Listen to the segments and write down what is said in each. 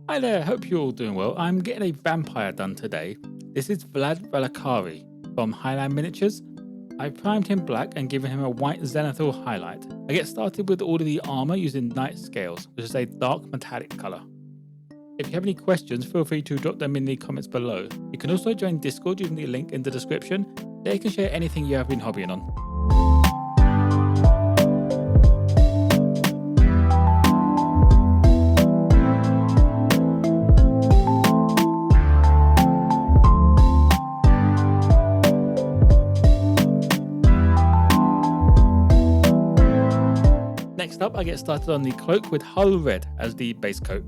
Hi there, hope you're all doing well. I'm getting a vampire done today. This is Vlad Valăcari from Highland Miniatures. I primed him black and given him a white zenithal highlight. I get started with all of the armor using night scales, which is a dark metallic color. If you have any questions, feel free to drop them in the comments below. You can also join Discord using the link in the description. There you can share anything you have been hobbying on. Next up, I get started on the cloak with hull red as the base coat.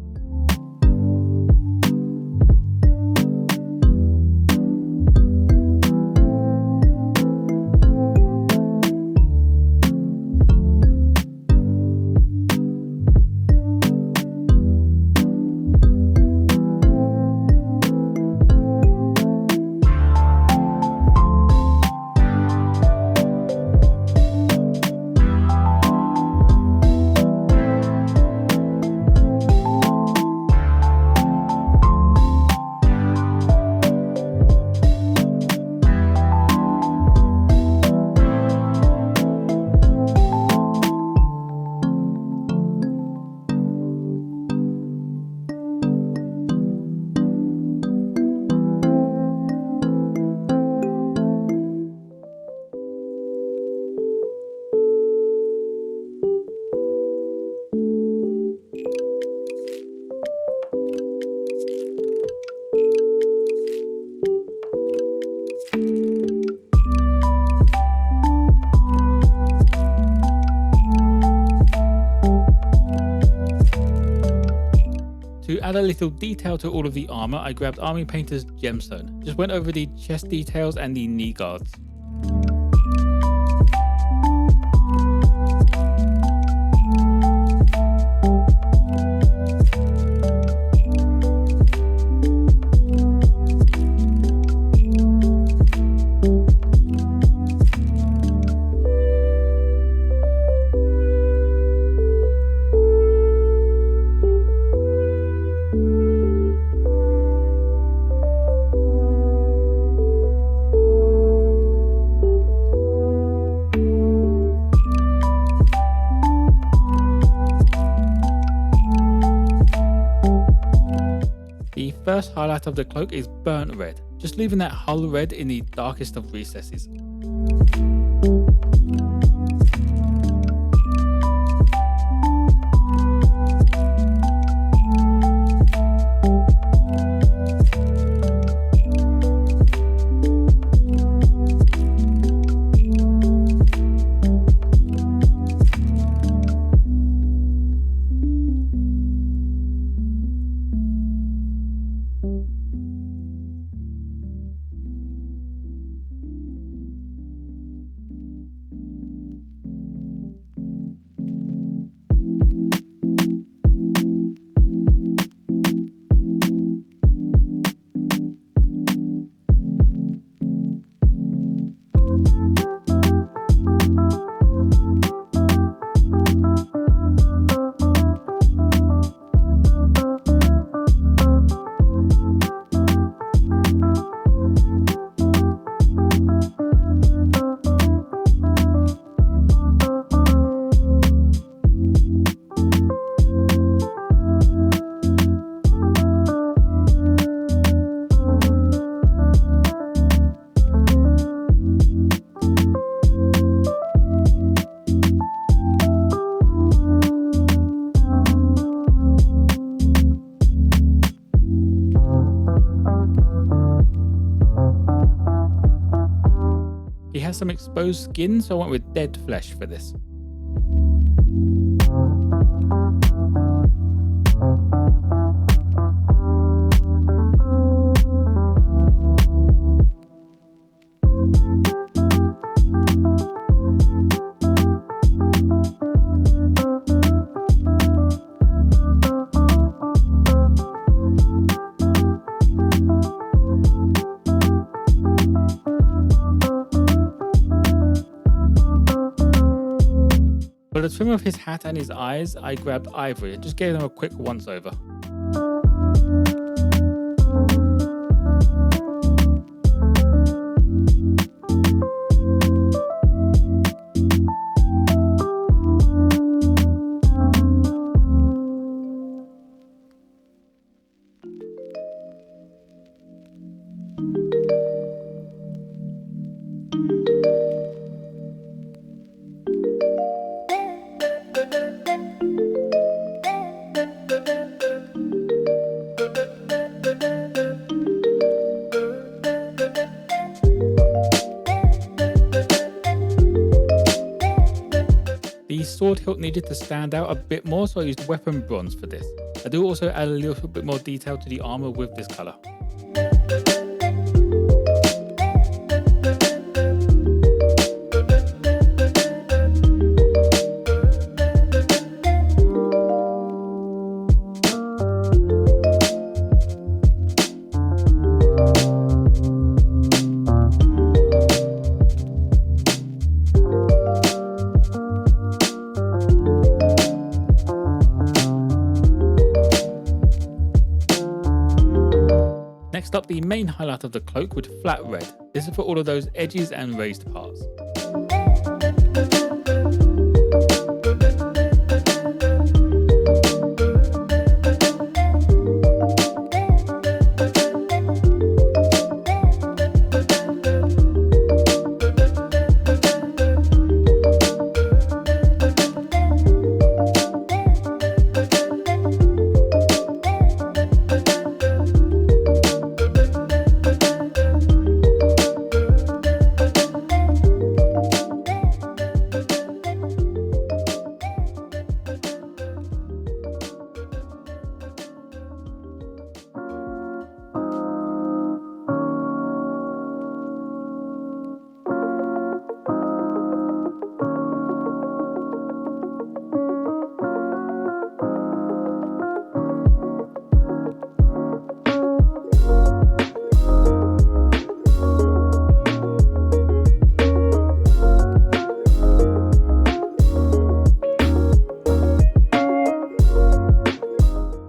To add a little detail to all of the armor, I grabbed Army Painter's gemstone. Just went over the chest details and the knee guards. The first highlight of the cloak is burnt red, just leaving that hull red in the darkest of recesses. He has some exposed skin, so I went with dead flesh for this. For the trim of his hat and his eyes, I grabbed ivory and just gave them a quick once over. sword hilt needed to stand out a bit more, so I used weapon bronze for this. I do also add a little bit more detail to the armour with this colour. Next up, the main highlight of the cloak with flat red. This is for all of those edges and raised parts.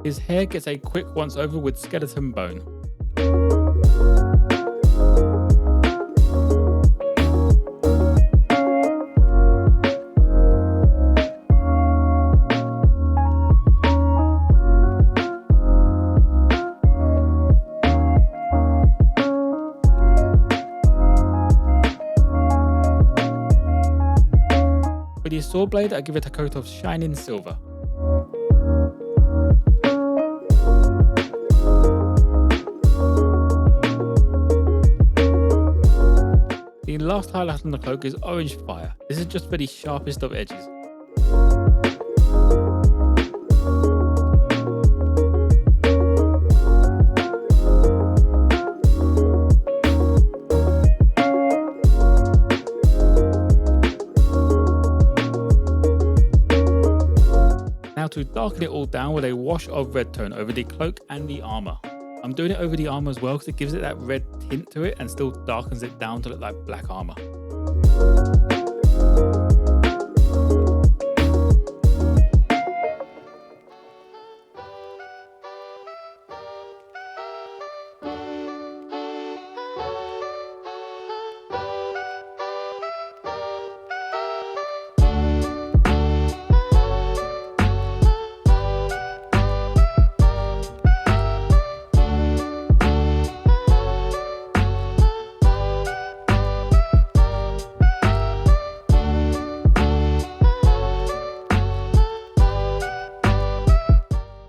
His hair gets a quick once over with skeleton bone. For the sword blade, I give it a coat of shining silver. The last highlight on the cloak is orange fire. This is just for the sharpest of edges. Now to darken it all down with a wash of red tone over the cloak and the armour. I'm doing it over the armour as well because it gives it that red tint to it and still darkens it down to look like black armour.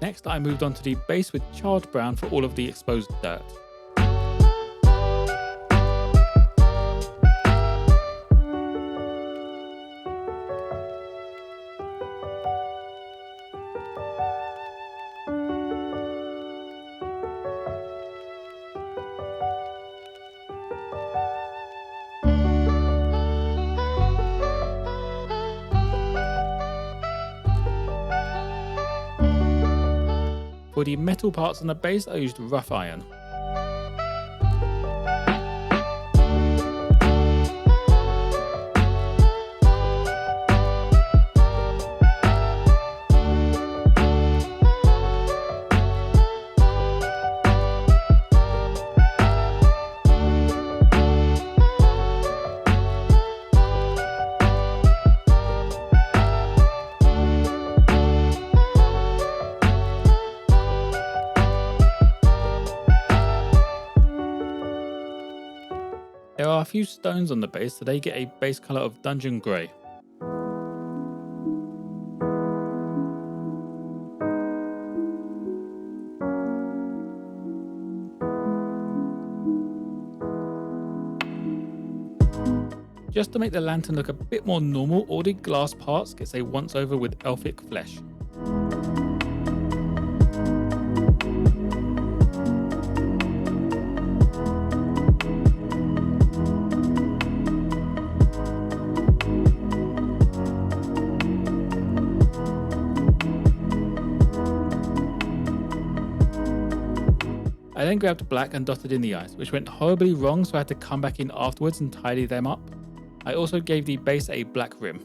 Next, I moved on to the base with charred brown for all of the exposed dirt. For the metal parts on the base, I used rough iron. There are a few stones on the base, so they get a base colour of dungeon grey. just to make the lantern look a bit more normal, all the glass parts gets a once over with elfic flesh. I then grabbed black and dotted in the eyes, which went horribly wrong, so I had to come back in afterwards and tidy them up. I also gave the base a black rim.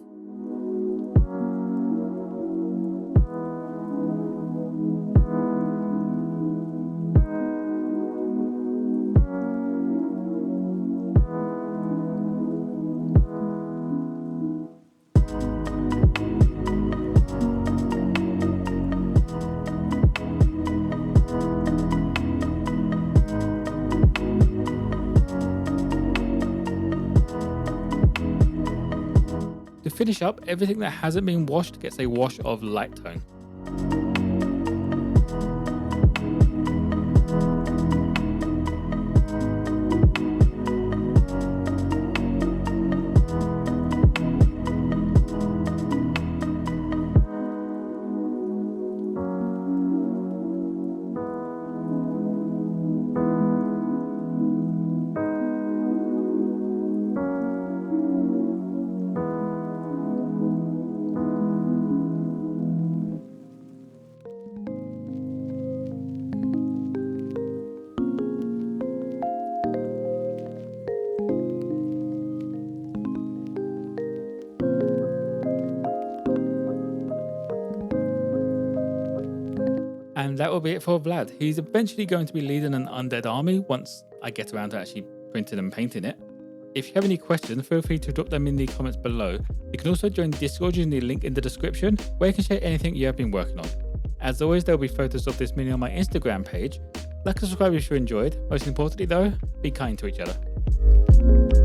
To finish up, everything that hasn't been washed gets a wash of light tone. And that will be it for Vlad. He's eventually going to be leading an undead army once I get around to actually printing and painting it. If you have any questions, feel free to drop them in the comments below. You can also join Discord using the link in the description, where you can share anything you have been working on. As always, there will be photos of this mini on my Instagram page. Like and subscribe if you enjoyed. Most importantly though, be kind to each other.